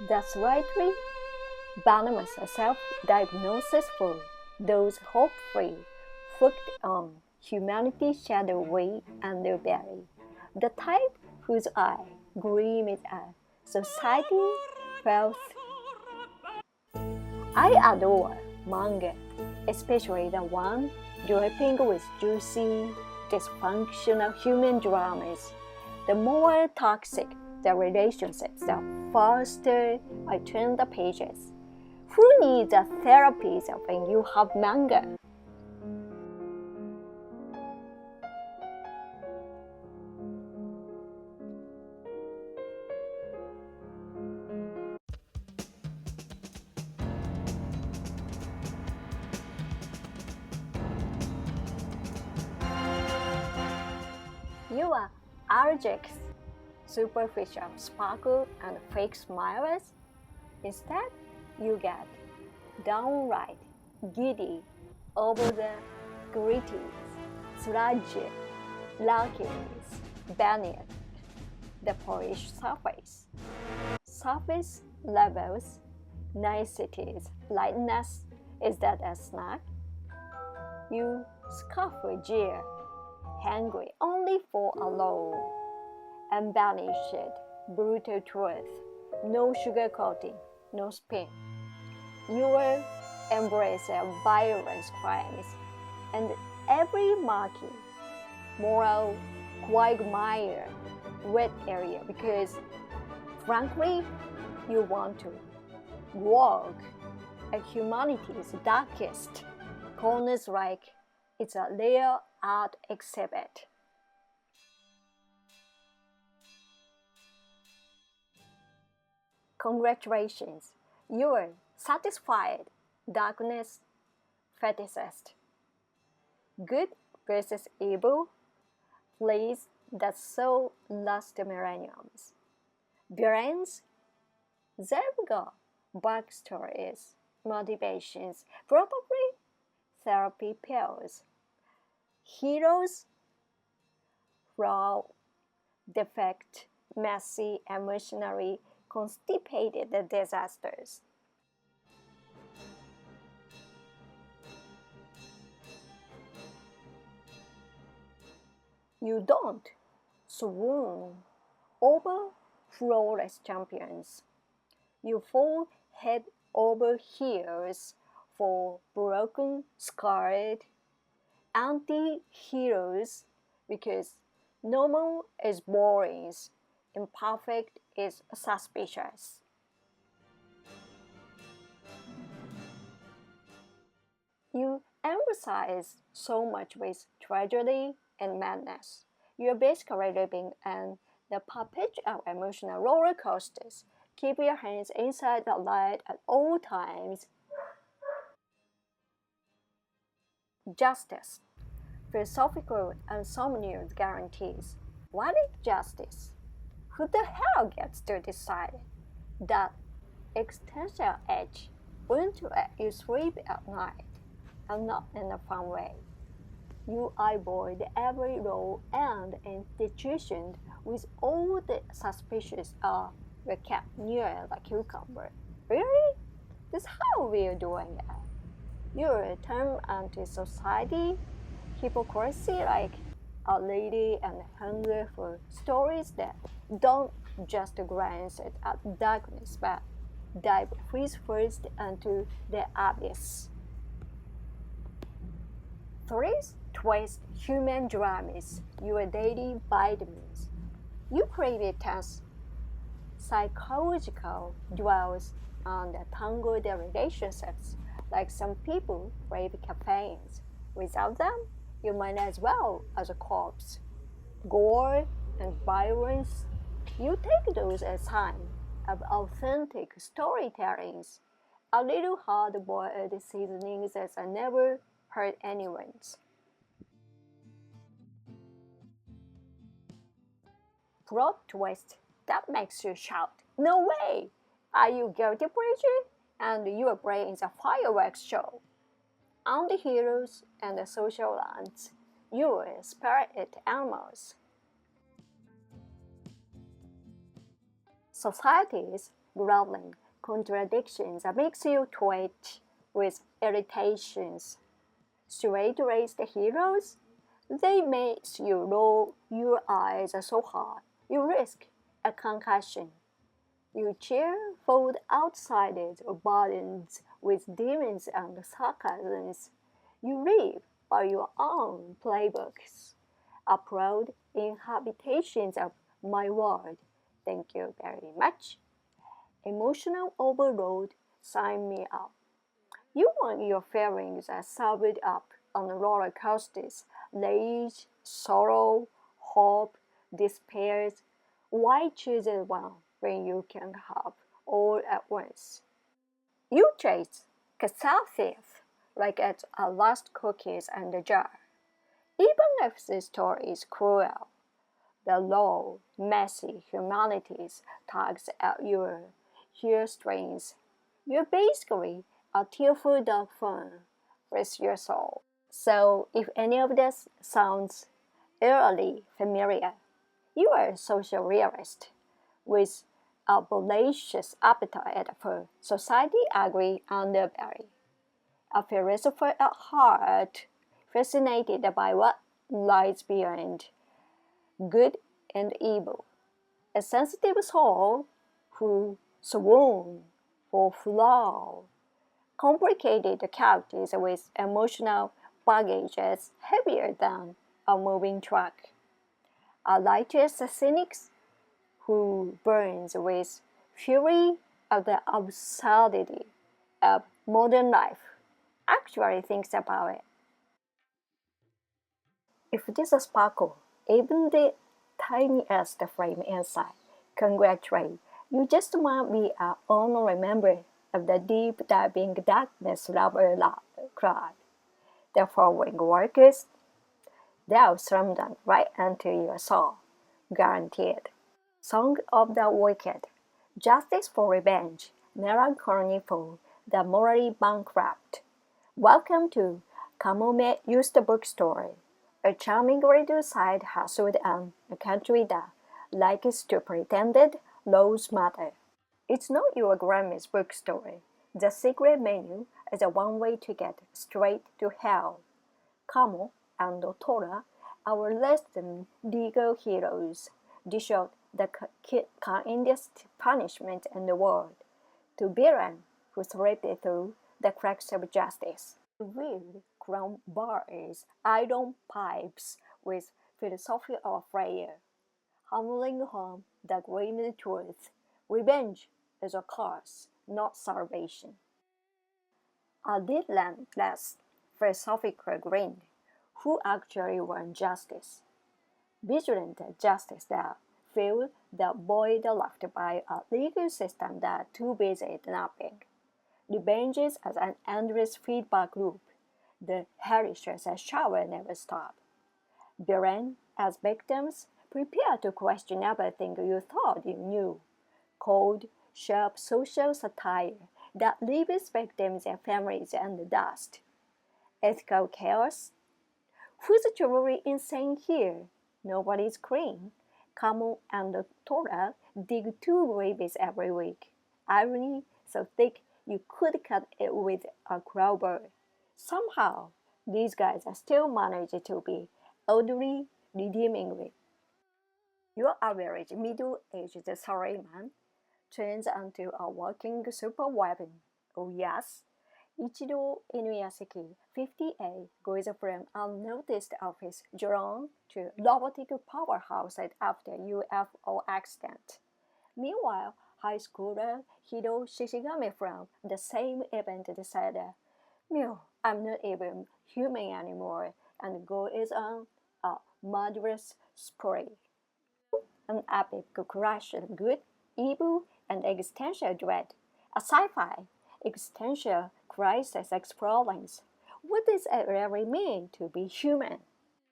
That's rightly Venomous, a self-diagnosis for those hope-free, hooked on humanity Shadowy and honorary, the type whose eye Gleam is at society Filth. I adore manga, especially the one dripping with juicy, dysfunctional human dramas. The more toxic the relationships, the faster I turn the pages. Who needs a therapist when you have manga? You are allergic, superficial sparkle and fake smiles. Instead, you get downright giddy over the gritties, sludgy, luckiness beneath the polished surface. Surface levels, niceties, lightness. Is that a snack? You scoff a jeer, hungry only for a low, unbanished, brutal truth. No sugarcoating, no spin. You will embrace violence crimes and every murky, moral quagmire red area because, frankly, you want to walk at humanity's darkest corners like it's a rare art exhibit. Congratulations, you're satisfied darkness fetishist. Good versus evil plays that so last millenniums. Brains, there we go. Backstories, motivations, probably therapy pills. Heroes, raw, defect, messy, emotionally constipated disasters. You don't swoon over flawless champions. You fall head over heels for broken, scarred anti-heroes because normal is boring, imperfect is suspicious. You emphasize so much with tragedy and madness. You're basically living in the perpetual emotional roller coasters. Keep your hands inside the light at all times. Justice. Philosophical insomnia guarantees. What is justice? Who the hell gets to decide that existential edge won't let you sleep at night, and not in a fun way? You avoid every law and institution with all the suspicions are kept near the cucumber. Really? That's how we're doing it. You're a term anti-society, hypocrisy like a lady and hunger for stories that don't just glance at darkness but dive face first into the abyss. Threes twist human dramas, your daily vitamins. You crave intense psychological dwells on the tangled relationships, like some people crave caffeine. Without them, you might as well as a corpse. Gore and violence, you take those as sign of authentic storytellings. A little hard-boiled seasonings that I never hurt anyone's. Plot twist that makes you shout, "No way! Are you guilty pleasure?" And your brain is a fireworks show. On the heroes and the social lands, you're spirited animals. Societies growling contradictions that makes you twitch with irritations. Straight-laced heroes? They make you roll your eyes so hard you risk a concussion. You cheer for outsiders or burdens with demons and sarcasms. You live by your own playbooks. Upload inhabitations of my world. Thank you very much. Emotional overload, sign me up. You want your feelings served up on roller coasters, rage, sorrow, hope, despair. Why choose one when you can have all at once? You chase catharsis like at a last cookies and a jar. Even if the story is cruel, the low, messy humanities tugs at your heartstrings. You're basically a tearful dog fun with your soul. So if any of this sounds eerily familiar, you are a social realist with a voracious appetite for society agree underbelly. A philosopher at heart, fascinated by what lies beyond good and evil. A sensitive soul who swoon for flaw. Complicated characters with emotional baggage heavier than a moving truck. A righteous cynic who burns with fury at the absurdity of modern life actually thinks about it. If this sparkle, even the tiniest flame inside, congratulate, you just might be an honorary member of the deep diving darkness lover crowd. The following workers, they'll slam them right into your soul, guaranteed. Song of the Wicked, Justice for Revenge, Melancholy for the Morally Bankrupt. Welcome to Kamome Used Bookstore, a charming radio side hustled on a country that likes to pretended Rose Mother. It's not your grandma's bookstore. The secret menu is a one-way ticket straight to hell. Kamo and Tora, our less than legal heroes, dish out the kindest punishment in the world to Biran, who slipped through the cracks of justice. Weird crown bars, iron pipes with philosophy of prayer, hammering home the green truth. Revenge is a curse, not salvation. A relentless philosophical grin, who actually wants justice. Vigilant justice that fills the void left by a legal system that too busy napping. Revenges as an endless feedback loop. The hellishness shower never stops. Villain as victims, prepare to question everything you thought you knew. Cold, sharp social satire that leaves victims and families in the dust. Ethical chaos. Who's truly insane here? Nobody's clean. Kamo and Tora dig 2 graves every week. Irony so thick you could cut it with a crowbar. Somehow, these guys are still managed to be oddly redeemingly. Your average middle-aged salaryman turns into a working superweapon. Oh yes, Ichido Inuyasaki, 58, goes from unnoticed office drone to robotic powerhouse after UFO accident. Meanwhile, high schooler Hiro Shishigami from the same event decided, Mew, I'm not even human anymore, and go is on a murderous spree. An epic crash of good, evil, and existential dread. A sci-fi existential crisis exploring what does it really mean to be human.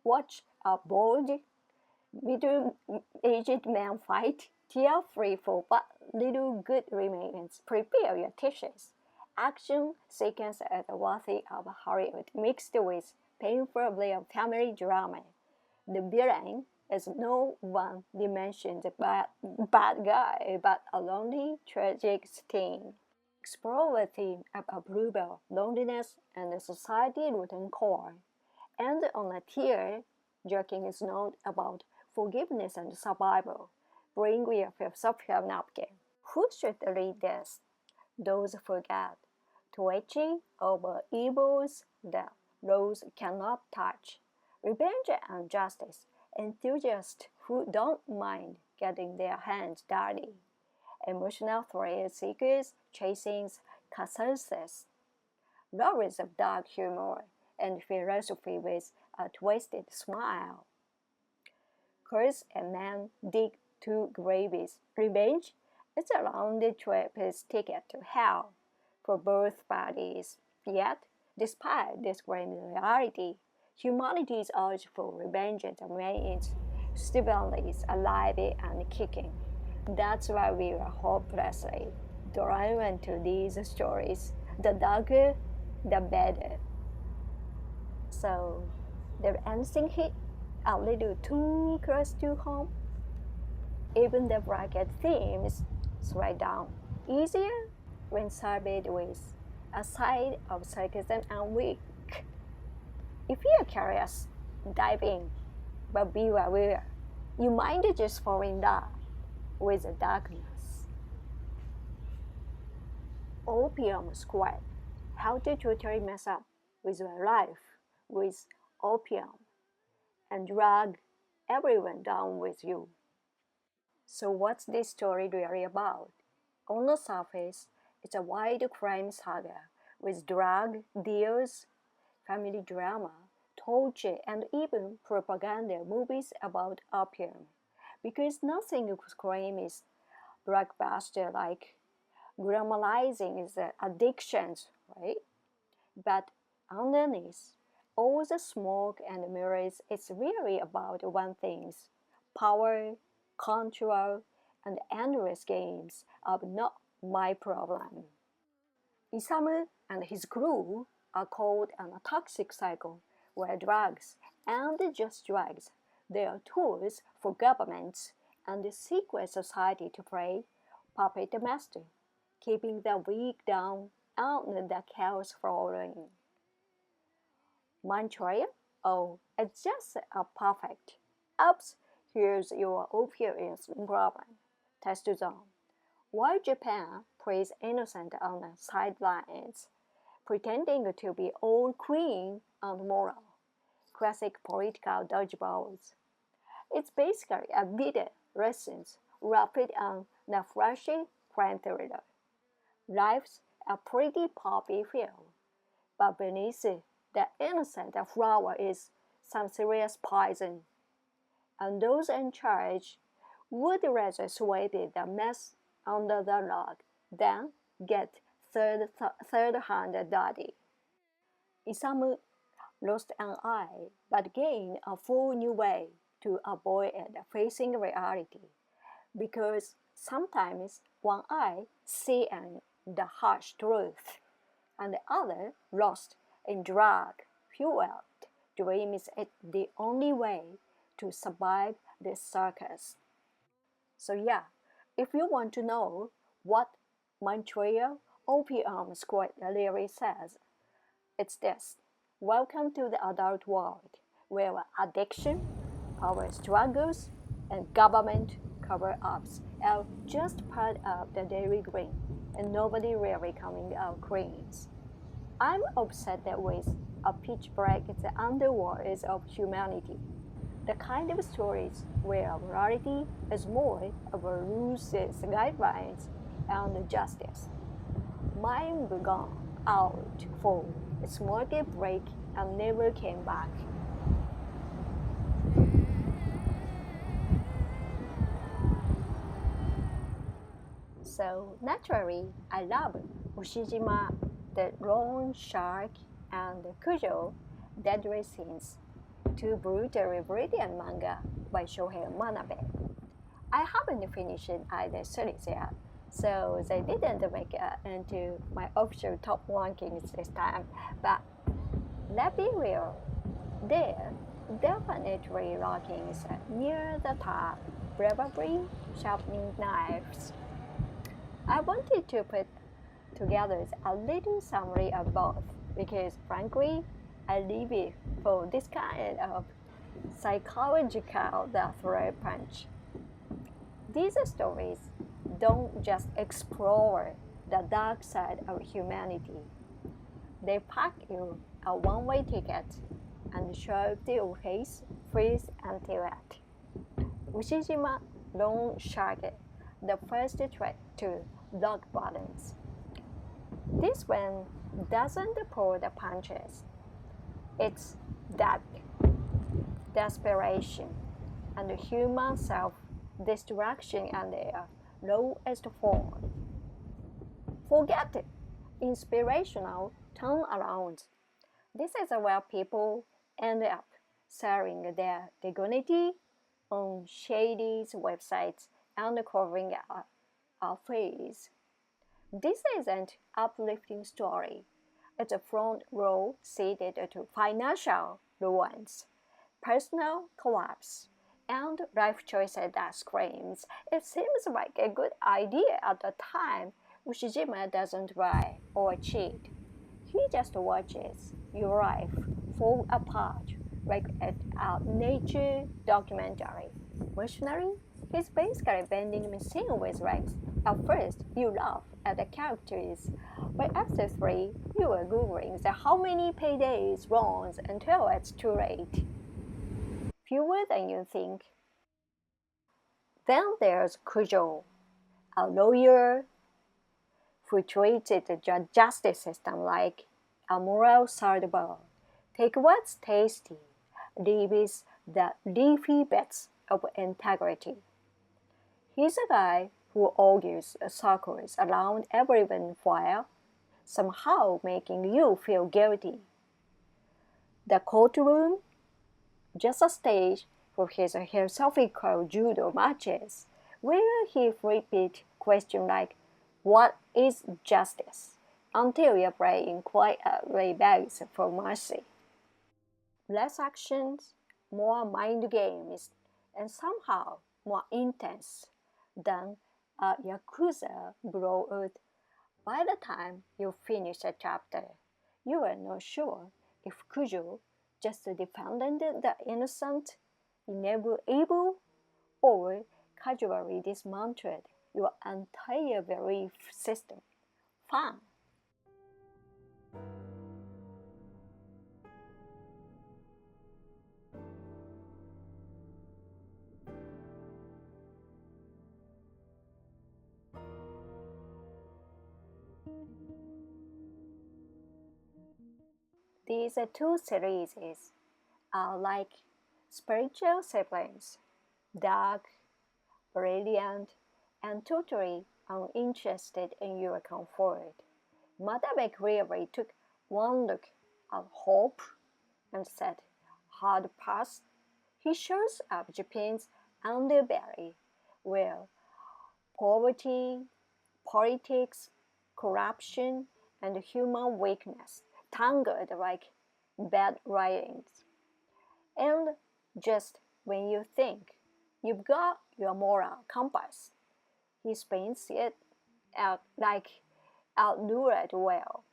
Watch a bold, middle-aged man fight, tear free for what little good remains. Prepare your tissues. Action sequence is worthy of Hollywood mixed with painful family drama. The villain is no one-dimensional bad guy, but a lonely, tragic teen. Explore the theme of approval, loneliness, and the society rotten core. And on a tier, joking is not about forgiveness and survival. Bring your philosophical napkin. Who should read this? Those who forget, twitching over evils that laws cannot touch. Revenge and justice, enthusiasts who don't mind getting their hands dirty. Emotional thrill seekers chasing catharsis. Lovers of dark humor and philosophy with a twisted smile. Curse and man dig two graves. Revenge is a round-trip ticket to hell for both parties. Yet, despite this grim reality, humanity's urge for revenge remains stubbornly alive and kicking. That's why we are hopelessly drawn into these stories. The darker, the better. So, did anything hit a little too close to home? Even the bracket themes slide down easier when surveyed with a side of sarcasm and wit. If you're curious, dive in, but be aware, you might just fall in love with the darkness. Opium Squad. How to totally mess up with your life with opium and drag everyone down with you. So what's this story really about? On the surface, it's a wild crime saga with drug deals, family drama, torture, and even propaganda movies about opium. Because nothing screams blockbuster like glamorizing the addictions, right? But underneath all the smoke and mirrors, it's really about one thing: power, control, and endless games of not my problem. Isamu and his crew are caught in a toxic cycle where drugs, and just drugs, they are tools for governments and the secret society to play puppet master, keeping the weak down and the chaos flowing. Manchuria? Oh, it's just a perfect. Oops, here's your opioid problem. Testosterone. While Japan plays innocent on the sidelines, pretending to be all clean and moral. Classic political dodgeballs. It's basically a video lessons wrapped on the flashy crime thriller. Life's a pretty poppy field, but beneath it, the innocent flower is some serious poison, and those in charge would rather sweep the mess under the rug than get third-hand dirty. Isamu lost an eye, but gained a full new way to avoid facing reality, because sometimes one eye sees the harsh truth, and the other lost in drug-fueled dreams is the only way to survive this circus. So yeah, if you want to know what Manchuria Opium Squad really says, it's this. Welcome to the adult world, where addiction, power struggles, and government cover-ups are just part of the daily grind, and nobody really coming out clean. I'm obsessed with a pitch black the underworld of humanity, the kind of stories where morality is more of a rules, guidelines, and justice. Mine began out for a smoky break and never came back. So naturally, I love Ushijima, the Lone Shark, and Kujo, Deadly Scenes, two brutally brilliant manga by Shohei Manabe. I haven't finished either series yet, so they didn't make it into my official top rankings this time, but let's be real, they're Definitely lockings near the top, probably sharpening knives. I wanted to put together a little summary of both because, frankly, I live it for this kind of psychological death throw punch. These stories don't just explore the dark side of humanity, they pack you a one-way ticket and show your face, freeze until it. Ushijima loan shark, the first threat to dog buttons. This one doesn't pull the punches. It's that desperation and human self-destruction at their lowest form. Forget it. Inspirational turnaround. This is where people end up selling their dignity on shady websites and covering a face. This isn't uplifting story. It's a front row seated to financial ruins, personal collapse, and life choices that screams. It seems like a good idea at the time. Ushijima doesn't lie or cheat. He just watches your life fall apart like a nature documentary. Missionary, he's basically bending machine with legs. At first, you laugh at the characters, but after 3, you are googling the how many paydays runs until it's too late. Fewer than you think. Then there's Kujo, a lawyer who treated the justice system like a moral survivor. Take what's tasty, leaves the leafy bits of integrity. He's a guy who argues circles around everyone while somehow making you feel guilty. The courtroom, just a stage for his philosophical judo matches, where he repeats questions like, "What is justice?" until your brain quietly begs for mercy. Less actions, more mind games, and somehow more intense than a Yakuza blowout. By the time you finish a chapter, you are not sure if Kujo just defended the innocent, inevitable, or casually dismantled your entire belief system. Fun! These two series are like spiritual siblings, dark, brilliant, and totally uninterested in your comfort. Madame clearly took one look at Hope and said, "Hard pass." He shows up Japan's underbelly, where poverty, politics, corruption, and human weakness tangled like bad writings. And just when you think you've got your moral compass, he spins it out like outlured well.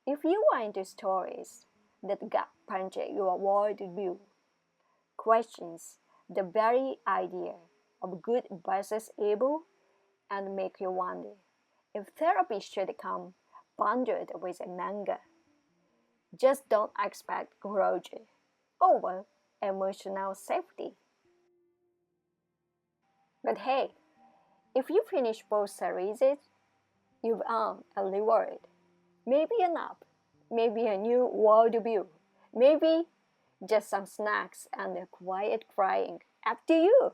If you are into stories that gut punch your worldview, questions the very idea of good versus evil, and make you wonder if therapy should come bundled with a manga, just don't expect grudge over emotional safety. But hey, if you finish both series, you've earned a reward. Maybe an app, maybe a new worldview, maybe just some snacks and a quiet crying. Up to you!